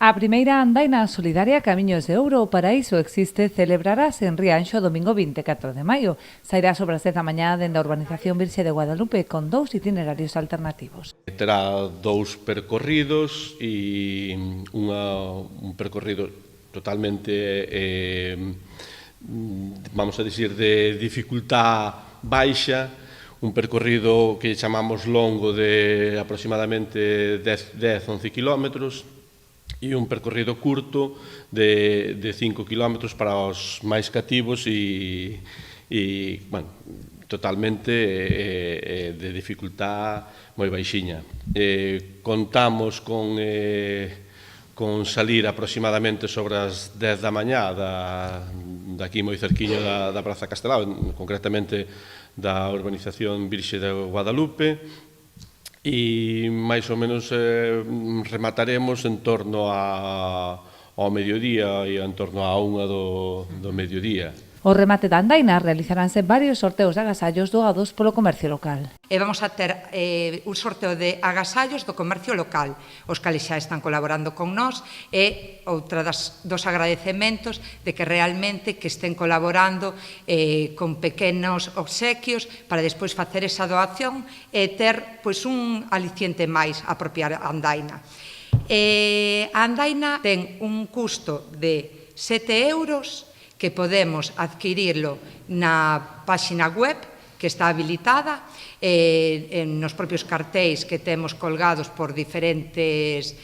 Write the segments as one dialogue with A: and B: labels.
A: A primeira andaina solidaria Camiños de Ouro, o Paraíso existe, celebrarase en Rianxo o domingo 24 de maio. Sairá sobre as 10 da mañá dende a urbanización Virxe de Guadalupe con 2 itinerarios alternativos.
B: Terá 2 percorridos e un percorrido totalmente, vamos a dicir, de dificultad baixa, un percorrido que chamamos longo de aproximadamente 10-11 kilómetros, e un percorrido curto de 5 km para os máis cativos e bueno, totalmente de dificultad moi baixiña. Contamos con salir aproximadamente sobre as 10 da mañá daqui moi cerquiño da Praza Castelao, concretamente da urbanización Virxe de Guadalupe, e máis ou menos remataremos en torno ao mediodía e en torno á 1 do mediodía.
A: O remate da andaina realizaránse varios sorteos de agasallos doados polo comercio local.
C: E vamos a ter un sorteo de agasallos do comercio local, os cales xa están colaborando con nós, e outra dos agradecementos de que realmente que estén colaborando con pequenos obsequios para despois facer esa doación e ter un aliciente máis a propia andaina. A andaina ten un custo de 7 euros, que podemos adquirirlo na páxina web que está habilitada, nos propios cartéis que temos colgados por diferentes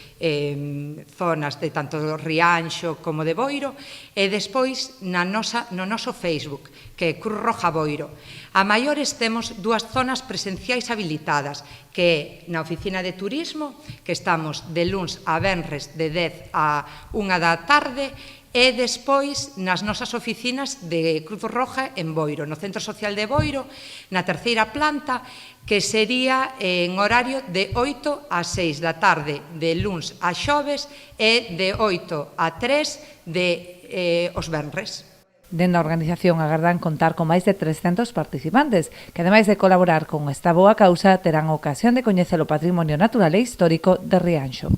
C: zonas de tanto Rianxo como de Boiro, e despois no noso Facebook, que é Cruz Roja Boiro. A maiores temos 2 zonas presenciais habilitadas, que é na oficina de turismo, que estamos de luns a venres de 10 a 1 da tarde, e despois nas nosas oficinas de Cruz Roja en Boiro, no Centro Social de Boiro, na terceira planta, que sería en horario de 8 a 6 da tarde, de luns a xoves, e de 8 a 3 de os venres.
A: Dende a organización agardan contar con máis de 300 participantes, que ademais de colaborar con esta boa causa, terán ocasión de coñecer o patrimonio natural e histórico de Rianxo.